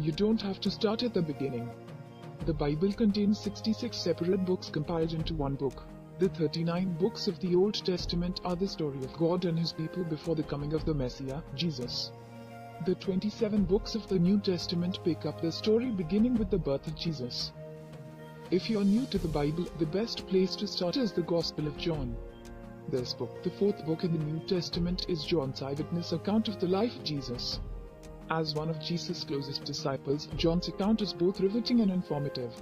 You don't have to start at the beginning. The Bible contains 66 separate books compiled into one book. The 39 books of the Old Testament are the story of God and His people before the coming of the Messiah, Jesus. The 27 books of the New Testament pick up the story beginning with the birth of Jesus. If you're new to the Bible, the best place to start is the Gospel of John. This book, the fourth book in the New Testament, is John's eyewitness account of the life of Jesus. As one of Jesus' closest disciples, John's account is both riveting and informative.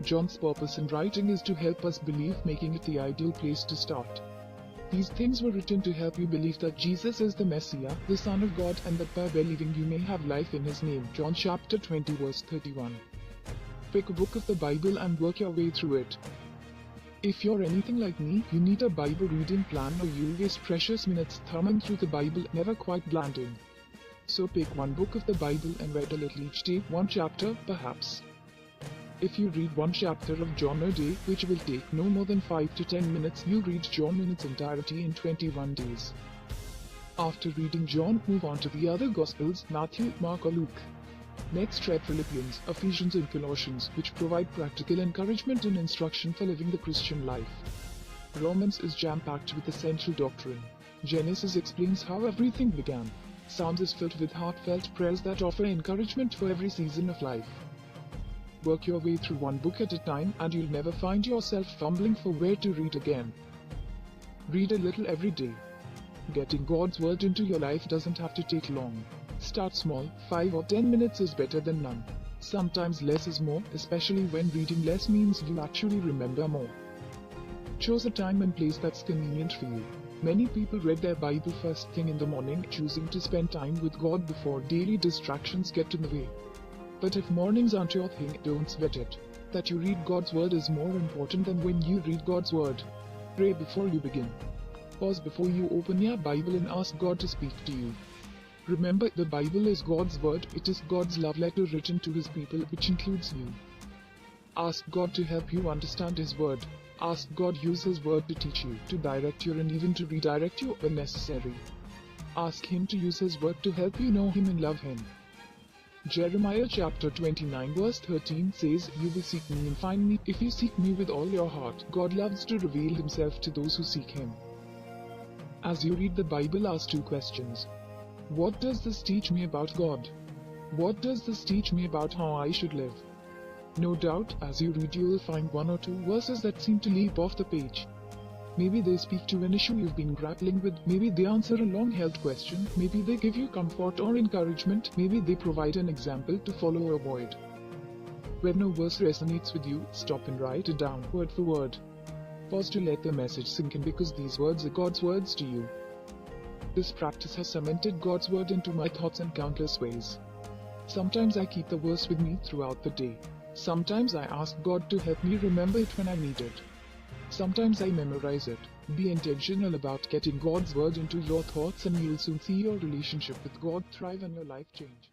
John's purpose in writing is to help us believe, making it the ideal place to start. These things were written to help you believe that Jesus is the Messiah, the Son of God, and that by believing you may have life in His name. John chapter 20 verse 31. Pick a book of the Bible and work your way through it. If you're anything like me, you need a Bible reading plan or you'll waste precious minutes thumbing through the Bible, never quite landing. So pick one book of the Bible and read a little each day, one chapter, perhaps. If you read one chapter of John a day, which will take no more than 5 to 10 minutes, you'll read John in its entirety in 21 days. After reading John, move on to the other Gospels, Matthew, Mark or Luke. Next read Philippians, Ephesians and Colossians, which provide practical encouragement and instruction for living the Christian life. Romans is jam-packed with essential doctrine. Genesis explains how everything began. Psalms is filled with heartfelt prayers that offer encouragement for every season of life. Work your way through one book at a time and you'll never find yourself fumbling for where to read again. Read a little every day. Getting God's Word into your life doesn't have to take long. Start small, 5 or 10 minutes is better than none. Sometimes less is more, especially when reading less means you actually remember more. Choose a time and place that's convenient for you. Many people read their Bible first thing in the morning, choosing to spend time with God before daily distractions get in the way. But if mornings aren't your thing, don't sweat it. That you read God's Word is more important than when you read God's Word. Pray before you begin. Pause before you open your Bible and ask God to speak to you. Remember, the Bible is God's Word. It is God's love letter written to His people, which includes you. Ask God to help you understand His Word. Ask God use His Word to teach you, to direct you and even to redirect you when necessary. Ask Him to use His Word to help you know Him and love Him. Jeremiah chapter 29 verse 13 says, "You will seek me and find me if you seek me with all your heart." God loves to reveal Himself to those who seek Him. As you read the Bible, ask 2 questions. What does this teach me about God? What does this teach me about how I should live? No doubt, as you read you will find 1 or 2 verses that seem to leap off the page. Maybe they speak to an issue you've been grappling with, maybe they answer a long-held question, maybe they give you comfort or encouragement, maybe they provide an example to follow or avoid. When a verse resonates with you, stop and write it down, word for word. Pause to let the message sink in because these words are God's words to you. This practice has cemented God's Word into my thoughts in countless ways. Sometimes I keep the verse with me throughout the day. Sometimes I ask God to help me remember it when I need it. Sometimes I memorize it. Be intentional about getting God's Word into your thoughts and you'll soon see your relationship with God thrive and your life change.